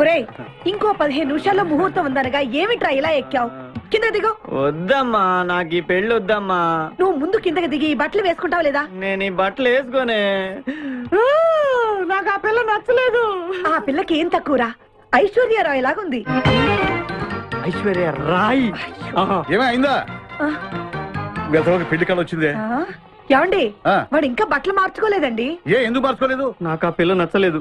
ఒరేయ్, ఇంకో 15 నిమిషాల్లో ముహూర్తం ఉందనగా ఏమిట్రా ఇలా ఎక్కావు? కింద దిగు. వద్దమ్మా, నాకు ఈ పెళ్లి వద్దమ్మా. నువ్వు ముందు కిందకి దిగి ఈ బట్టలు వేసుకుంటావు లేదా? నేను ఈ బట్టలు వేసుకోనే. నాకు ఆ పిల్ల నచ్చలేదు. ఆ పిల్లకి ఏం తక్కువరా? ఐశ్వర్యరాయ్ లాగుంది. ఐశ్వర్య రాయ్ ఏమైందా? పెళ్లి కాలం వచ్చిందే. ఏమండి, వాడు ఇంకా బట్టలు మార్చుకోలేదండి. ఎందుకు మార్చుకోలేదు? నాకు ఆ పిల్ల నచ్చలేదు.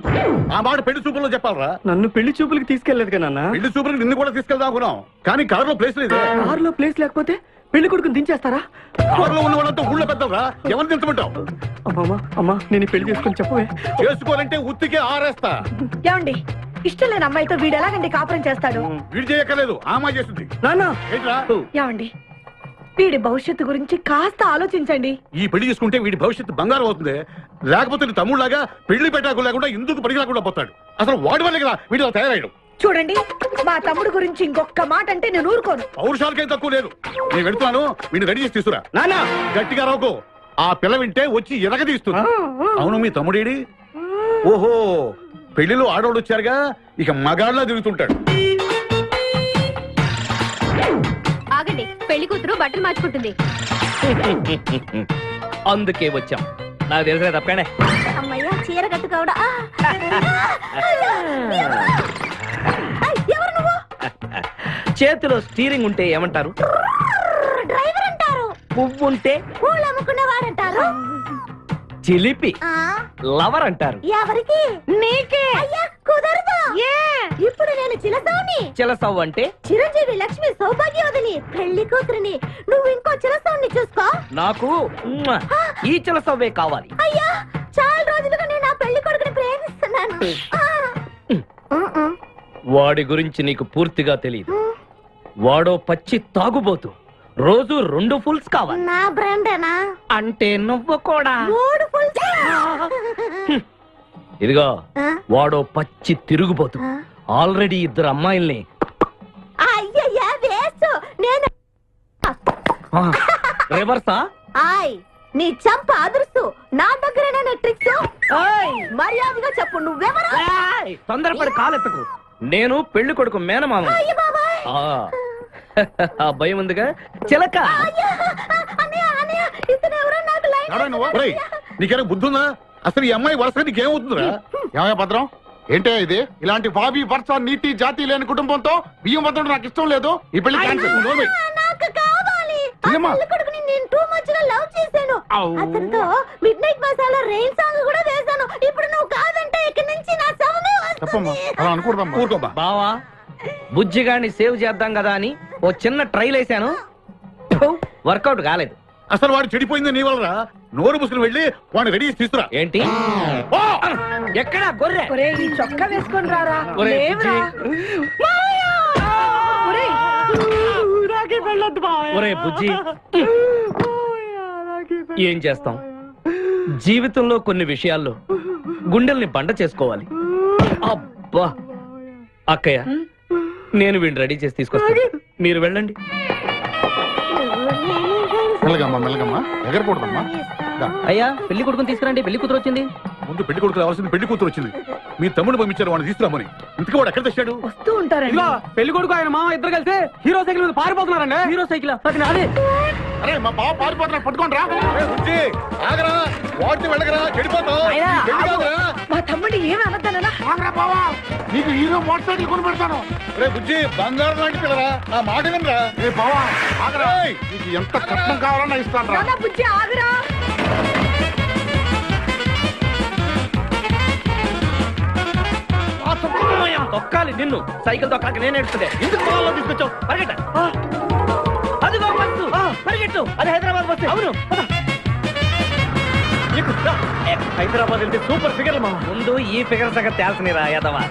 ఆ మాట పెళ్లి చూపుల్లో చెప్పాలరా. నన్ను పెళ్లి చూపులకి తీసుకెళ్లేదు కదా. పెళ్లి చూపులకి నిన్ను కూడా తీసుకెళ్దాం అనుకున్నాం, కానీ కారులో ప్లేస్ లేదు. కారులో ప్లేస్ లేకపోతే పెళ్లి కొడుకుని దించేస్తారా? కారులో ఉన్న వాళ్ళంతా ఊళ్ళో పెద్దవరా, ఎవరిని దించమంటావు? అమ్మా, నేను పెళ్లి చేసుకుని చెప్పవే. చేసుకోవాలంటే ఉత్తికే ఆరేస్తా. ఏమండి, ఇష్టం లేని అమ్మాయితో వీడు ఎలాగండి కాపురం చేస్తాడు? వీడు చేయక్కర్లేదు, ఆ అమ్మాయి చేస్తుంది. ఏమండి, వీడి భవిష్యత్తు గురించి కాస్త ఆలోచించండి. ఈ పెళ్లి చేసుకుంటే వీడి భవిష్యత్తు బంగారం అవుతుంది. లేకపోతే తమ్ముళ్లాగా పెళ్లి పెట్టాకు లేకుండా ఎందుకు పనికి లేకుండా పోతాడు. అసలు వాడి వల్లే కదా వీడిలో తయారయ్యాడు. చూడండి, మా తమ్ముడు గురించి ఇంకొక మాట అంటే నేను ఊరుకోను. పౌరుషాలకేం తక్కువ లేదు. నేను వెళ్తున్నాను, వీడిని రెడీ చేసి తీసుకురా. నానా గట్టిగా రాకు, ఆ పిల్ల వింటే వచ్చి ఎరగదీస్తుంది. అవును, మీ తమ్ముడేడి? ఓహో, పెళ్లిలో ఆడవాడు వచ్చారుగా, ఇక మగాళ్ళ తిరుగుతుంటాడు. ఆగండి, పెళ్లి కూతురు బట్టలు మార్చుకుంటుంది. అందుకే వచ్చాం. నాకు తెలిసిన తప్పగానే. అమ్మయ్య, చీర కట్టుకోవడా? ఎవరు నువ్వు? చేతిలో స్టీరింగ్ ఉంటే ఏమంటారు? డ్రైవర్ అంటారు. పువ్వు ఉంటే పూలు అమ్ముకున్నవారంటారు. చిలిపి లవర్ అంటారు. ఎవరికి? నీకే. అయ్యా, కుదరదు. ఇప్పుడు నేను చిలసౌని. చిలసవ్ అంటే చిరంజీవి లక్ష్మి సౌభాగ్యవతిని, పెళ్లి కూతురిని. నువ్వు ఇంకో చిలసౌని చూసుకో. నాకు ఈ చిలసవ్వే కావాలి. అయ్యా, చాలా రోజులుగా నేను ఆ పెళ్లి కొడుకుని ప్రేమిస్తున్నాను. వాడి గురించి నీకు పూర్తిగా తెలియదు. వాడో పచ్చి తాగుబోతు. రోజు 2 ఫుల్స్ కావాలి. నా బ్రాండేనా? అంటే నువ్వు కూడా 3 ఫుల్స్. ఇదిగో, వాడో పచ్చి తిరుగుబోతు. ఆల్రెడీ 2 అమ్మాయిల్ని. అయ్యయ్యా, వేస్ట్. నేను రివర్సా? ఆయ్, నీ చంప అదుర్సు. నా దగ్గరేనా ట్రిక్స్? మర్యాదగా చెప్పు, నువ్వెవరు? తొందరపడి కాలెత్తకు. నేను పెళ్లి కొడుకు మేనమామ. ఆ భయం ఉందిగా చిలక. నీకేనా బుద్ధుందా? అసలు ఈ అమ్మాయి వరుస నీకేమవుతుందిరా? ఏమయ్య భద్రం, ఏంటో ఇది? ఇలాంటి బాబీ వరుస నీతి జాతి లేని కుటుంబంతో బియ్యం వద్ద నాకు ఇష్టం లేదు. ఈ పెళ్లి క్యాన్సిల్. నాకు కావాలి. పెళ్లి కొడుకుని నేను టూ మచ్ గా లవ్ చేశాను. అతనితో mid night masala rain song కూడా వేశాను. ఇప్పుడు నువ్వు కాదంటే ఇక్కడి నుంచి నా శవమే వస్తుంది. బావా, బుజ్జిగాన్ని సేవ్ చేద్దాం కదా అని ఓ చిన్న ట్రైల్ వేసాను, వర్కౌట్ కాలేదు. అసలు వాడు చెడిపోయింది నీ వల్లరా. నోరు ముసుకుని వెళ్ళి వాడిని రెడీ చేసి తీసుకురా. ఏంటి? ఎక్కడా గొర్రె? ఈ చొక్కా వేసుకొని రారా. ఒరే బుజ్జి, ఏం చేస్తాం? జీవితంలో కొన్ని విషయాల్లో గుండెల్ని బండ చేసుకోవాలి. అబ్బా, అక్కయ్య, నేను వీడిని రెడీ చేసి తీసుకొస్తాను, మీరు వెళ్ళండి. అయ్యా, పెళ్లి కొడుకుని తీసుకురండి. పెళ్లి కూతురు వచ్చింది. ముందు పెళ్లి కొడుకు రావాల్సింది, పెళ్లి కూతురు వచ్చింది. మీ తమ్ముడు పంపించారు వాడిని తీసుకురామని. ఇంతకీ వాడు ఎక్కడ తెచ్చాడు? వస్తూ ఉంటారండి. పెళ్లి కొడుకు ఆయన మామ ఇద్దరు కలిసి హీరో సైకిల్ మీద పారిపోతున్నారండి. హీరో సైకిల్ అదే. అరే, మా బావ పారిపోతున్నా, పట్టుకోండి రా. ఆగరా, వాడిని వెళ్ళగరా, చెడిపోతావు. మా తమ్ముడు ఏమి అనద్దనా? నీకు హీరో మోటార్ సైకిల్ కొని పెడతాను. రే బుజ్జి, బంగారం లాంటి పిల్లరా, నా మాట వినరా. రే బావా, ఆగరా, నీకు ఎంత కట్నం కావాలన్నా ఇస్తాను రా. బుజ్జి, ఆగరా. తొక్కాలి నిన్ను. సైకిల్ తొక్కాక నేను ఎడుతుండే. ఎందుకు పొలంలో తీసుకొచ్చావు? పరిగెట్ట. అదిగో బస్సు, పరిగెట్టు. అది హైదరాబాద్ బస్సు. అవును, హైదరాబాద్ వెళ్తే సూపర్ ఫిగర్ మా. ముందు ఈ ఫిగర్ సగం తేల్చనిరా యాదవా.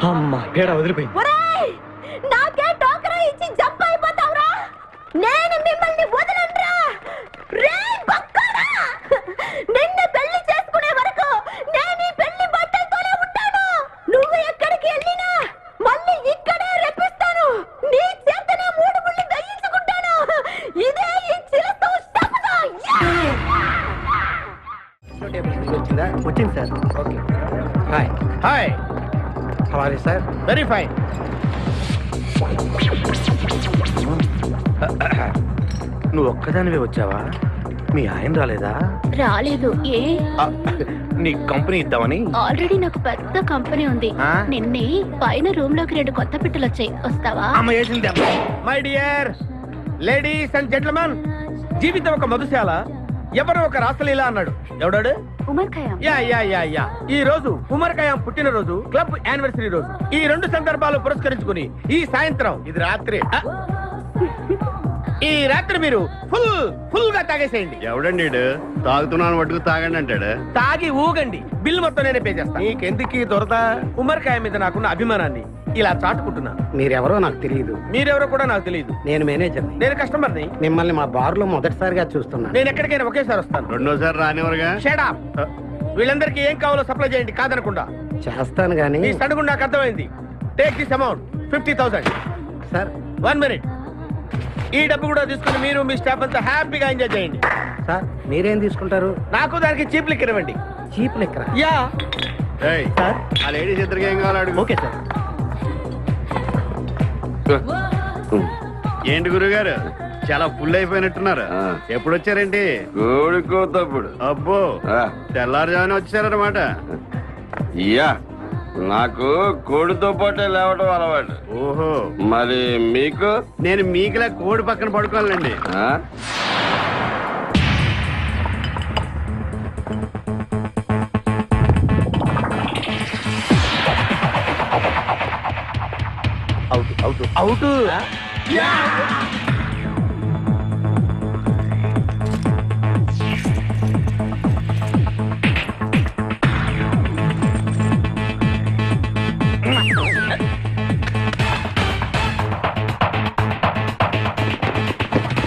అమ్మా, గేడ వదిలిపోయింది. నాకే టోకరా ఇచ్చి జంప్ అయిపోతావురా. సార్ ఓకే హాయ్ హాయ్ హవాలీ సార్ వెరీ ఫైన్. నువ్వు ఒక్కదానివే వచ్చావా మీ ఆయన రాలేదా రాలేదు. ఏ నీ కంపెనీ ఇద్దామని ఆల్రెడీ నాకు పెద్ద కంపెనీ ఉంది. ఆ? నిన్నే పైన రూమ్ లోకి 2 కొత్త పిట్టలు వచ్చాయి. వస్తావా? అమ్మ వేసింది my dear ladies and gentlemen, జీవితం ఒక మధుశాల, ఎవరో ఒక రాసలీల అన్నాడు. ఎవడాడు? Omar Khayyam. Yeah yeah yeah yeah ఈ రోజు ఉమర్ ఖయాం పుట్టినరోజు, క్లబ్ యానివర్సరీ రోజు. ఈ 2 సందర్భాలు పురస్కరించుకుని ఈ సాయంత్రం, ఇది రాత్రి, ఈ రాత్రి మీరు ఫుల్ గా తాగేసేయండి. ఎవడండి తాగుతున్నాను మటుకు తాగండి అంటాడు. తాగి ఊగండి, బిల్లు మొత్తం నేనే పే చేస్తాను. నీకెందుకు దొరద? ఉమర్ ఖయాం మీద నాకున్న అభిమానాన్ని ఇలా చాటుకుంటున్నాను. మీరెవరో నాకు తెలియదు. మీరెవరో కూడా నాకు తెలియదు. నేను మేనేజర్ని. నేను కస్టమర్ని. మిమ్మల్ని మా బార్లో మొదటిసారిగా చూస్తున్నాను. నేను ఎక్కడికైనా ఒకేసారి వస్తాను. రెండోసారి రానివరుగా. Shut up. వీళ్ళందరికీ ఏం కావాలో సప్లై చేయండి, కాదనకుండా. చేస్తాను గానీ మీ సడుగు నాకు అర్థమైంది. Take this amount 50,000. Sir 1 minute. ఈ డబ్బు కూడా తీసుకుని మీరు మీ స్టాఫ్ అంతా హ్యాపీగా ఎంజాయ్ చేయండి. సార్ మీరేం తీసుకుంటారు? నాకు దానికి చీప్ లిక్కర్ ఇవ్వండి. చీప్ లెక్కరా? యా ఏయ్, ఆ లేడీస్ ఇద్దరికి ఏం కావాలి అడుగు. Okay sir. ఏంటి గురుగారు చాలా ఫుల్ అయిపోయినట్టున్నారు. ఎప్పుడు వచ్చారేంటి? కోడికోతప్పుడు అబ్బో, తెల్లారుజామున వచ్చారన్నమాట. ఇయ్యా నాకు కోడితో పాటే లేవడం అలవాటు. ఓహో, మరి మీకు? నేను మీకులా కోడి పక్కన పడుకోవాలండి. ఆ? అవుట్.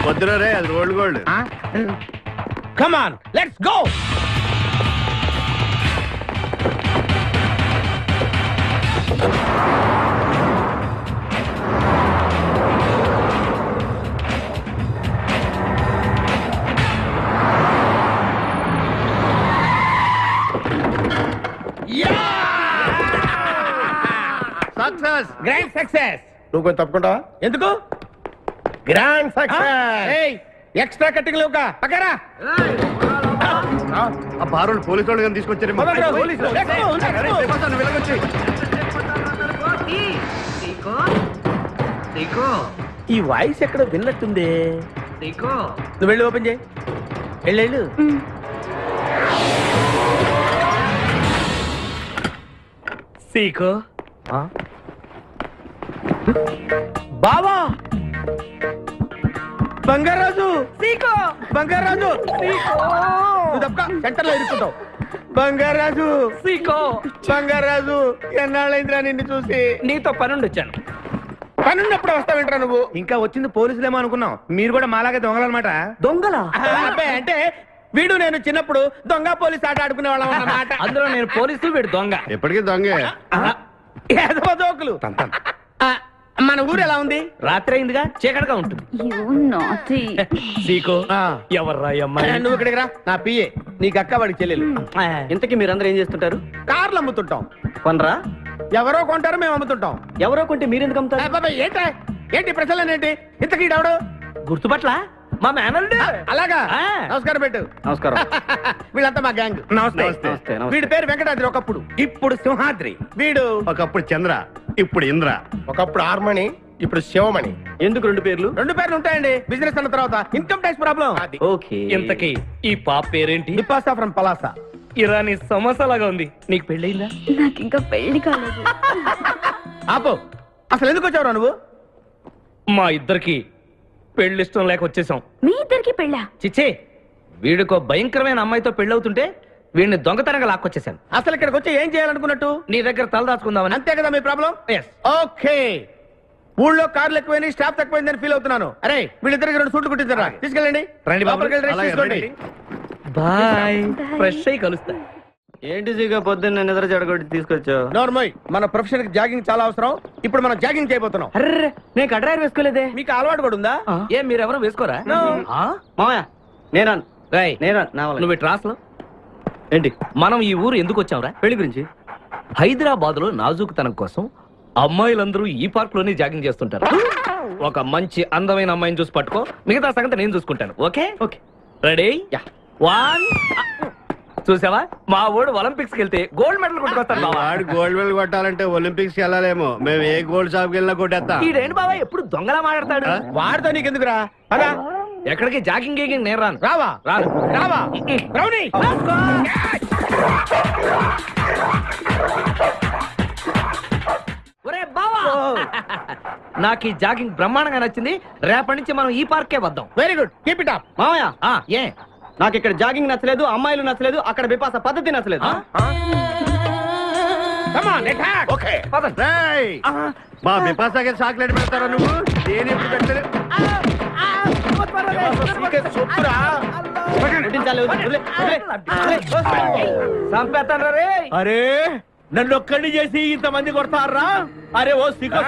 వద్దురా రే, అది rolled gold. Come on, let's go. Success. Grand success. నువ్వు కొంచెం తప్పుకుంటావా? ఎందుకు? Grand success. ఎక్స్ట్రా కట్టింగ్ లేవుగా పక్కరా. ఆ బారోళ్ళు పోలీసు వాళ్ళు కానీ తీసుకొచ్చారు. ఈ వాయిస్ ఎక్కడ విన్నట్టుంది. నువ్వు వెళ్ళి ఓపెన్ చేయి. వెళ్ళు. సీకో బావా, బంగారాజు, సీకో బంగారాజు, నువ్వు తప్ప సెంటర్ లో ఇరుక్కుంటావు. బంగారాజు, సీకో బంగారాజు, ఎన్నాళ్ళైందిరా నిన్ను చూసి. నీతో పనుండి వచ్చాను. పనున్నప్పుడు వస్తావేంట్రా నువ్వు? ఇంకా వచ్చింది పోలీసులేమో అనుకున్నాం. మీరు కూడా మాలాగే దొంగలన్నమాట. దొంగలా? అబ్బాయి, అంటే వీడు నేను చిన్నప్పుడు దొంగ పోలీస్ ఆట ఆడుకునే వాళ్ళం అన్నమాట. అందులో నేను పోలీసు, వీడు దొంగ. ఎప్పటికీ దొంగే. ఏదో జోకులు. మన ఊరు ఎలా ఉంది? రాత్రి అయిందిగా, చీకటిగా ఉంటుంది. సీకో ఎవర్రా ఈ అమ్మాయి? నువ్వు ఇక్కడికి రా. నా పిఏ, నీకు అక్క వాడికి చెల్లెలు. ఇంతకీ మీరందరూ ఏం చేస్తుంటారు? కార్లు అమ్ముతుంటాం. కొనరా? ఎవరో కొంటారు, మేము అమ్ముతుంటాం. ఎవరో కొంటే మీరెందుకు అమ్ముతారు? బాబాయ్, ఏంటి ప్రశ్నలేంటి? ఇంతకీ ఈడెవడు? గుర్తుపట్ల మా మేనల్డ్. అలాగా? ఆ. నమస్కారం పెట్టు. నమస్కారం. వీళ్ళంతా మా గ్యాంగ్. నమస్తే. వీడి పేరు వెంకటాద్రి, ఒకప్పుడు. ఇప్పుడు సింహాద్రి. వీడు ఒకప్పుడు చంద్ర, ఇప్పుడు ఇంద్ర. ఒకప్పుడు ఆర్మణి, ఇప్పుడు శివమణి. ఎందుకు 2 పేర్లు? 2 పేర్లు ఉంటాయండి. బిజినెస్ అన్న తర్వాత ఇన్కమ్ ట్యాక్స్ ప్రాబ్లం. ఓకే. ఇంతకీ ఈ పాప పేరేంటి? నిపాసా ఫ్రమ్ పలాసా. ఇరానీ సమస్య లాగా ఉంది. నీకు పెళ్ళయిందా? నాకు ఇంకా పెళ్లి కాలేదు. ఆపో, అసలు ఎందుకు వచ్చావురా నువ్వు? మా ఇద్దరికి పెళ్లి ఇష్టం లేక వచ్చేసాం. మీ ఇద్దరికి పెళ్ళా? చిచ్చే, వీడికో భయంకరమైన అమ్మాయితో పెళ్ళవుతుంటే వీడిని దొంగతనంగా లాక్కొచ్చేసాను. అసలు ఇక్కడికి వచ్చి ఏం చేయాలనుకున్నట్టు? నీ దగ్గర తలదాచుకుందామని. అంతే కదా మీ ప్రాబ్లం? Yes. ఓకే. ఊళ్ళో కార్లు ఎక్కువైంది, స్టాఫ్ తక్కువైందని ఫీల్ అవుతున్నాను. అరే, వీళ్ళిద్దరికి 2 సూట్లు కుట్టించారా? తీసుకెళ్ళండి. రండి బాబు. లోపలికి వెళ్ళి rest అలాగే, తీసుకోండి. రండి. బాయ్. ఫ్రెష్ అయి కలుస్తా. ఏంటి సీగా పొద్దున్న నిద్ర చెడగొట్టి తీసుకొచ్చావు? నోర్మోయ్, మన ప్రొఫెషన్ కి జాగింగ్ చాలా అవసరం. ఇప్పుడు మనం జాగింగ్ చేయబోతున్నాం. అర్రే, నేను కడ్రాయర్ వేసుకోలేదే. మీకు అలవాటు కూడా ఉందా? ఏం మీరెవరూ వేసుకోరా? No. ఆ? మామయ్య నేనా? రేయ్, నేనా? నా వల్ల. నువ్వు ట్రాస్ లో ఏంటి? మనం ఈ ఊరు ఎందుకు వచ్చాంరా? పెళ్లి గురించి. హైదరాబాద్ లో నాజూకుతనం కోసం అమ్మాయిలందరూ ఈ పార్క్ లోనే జాగింగ్ చేస్తుంటారు. ఒక మంచి అందమైన అమ్మాయిని చూసి పట్టుకో, మిగతా సంగతి నేను చూసుకుంటాను. Okay okay. రెడీ? 1 చూసావా, మా ఊడు ఒలింపిక్స్ కి వెళ్తే గోల్డ్ మెడల్ కొట్టుకొస్తాడు బావా. వాడు గోల్డ్ మెడల్ కొట్టాలంటే ఒలింపిక్స్ కి వెళ్ళాలేమో. మేము ఏ గోల్డ్ షాప్ కి వెళ్ళినా కొట్టేస్తాం. ఈడేంటి బావా ఎప్పుడు దొంగలా మాట్లాడతాడు? వాడితో నీకెందుకురా? అదా ఎక్కడికి జాగింగ్ గీగింగ్ నేను రాను. రావా రాను. రావా రౌడీ. ఒరే బావా, నాకు ఈ జాగింగ్ బ్రహ్మాండంగా నచ్చింది. రేపటి నుంచి మనం ఈ పార్కే వద్దాం. Very good, keep it up. మామయ్య, ఏ నాకు ఇక్కడ జాగింగ్ నచ్చలేదు, అమ్మాయిలు నచ్చలేదు, అక్కడ బిపాస పద్ధతి నచ్చలేదు. Come on attack. ఓకే రేయ్, మా బిపాసాకి చాక్లెట్ పెడతారా నువ్వు? నేను ఎప్పుడు పెట్టలేదు. సొత్తురా. వడ్డించాలి, వదిలే, వదిలే. చంపేస్తాను రే. అరే నన్ను ఒక్కడిని చేసి ఇంతమంది కొడతారా? అరే ఓ సిగ్గు,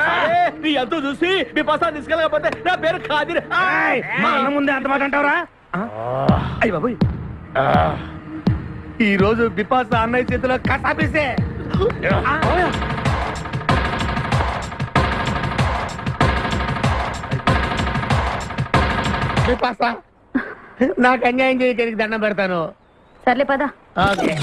నీ ఎంతో చూసి మీ పసా తీసుకెళ్ళకపోతే నా పేరు ఖాదిర్. మా అన్న ముందే అంత మాట అంటావరా? అయ్య బాబోయ్, ఈ రోజు బిపాస అన్నయ్య చేతిలో కసాపిస్తే. బిపాస, నాకు అన్యాయం చేయడానికి దండం పెడతాను. సర్లే పదా. ఓకే.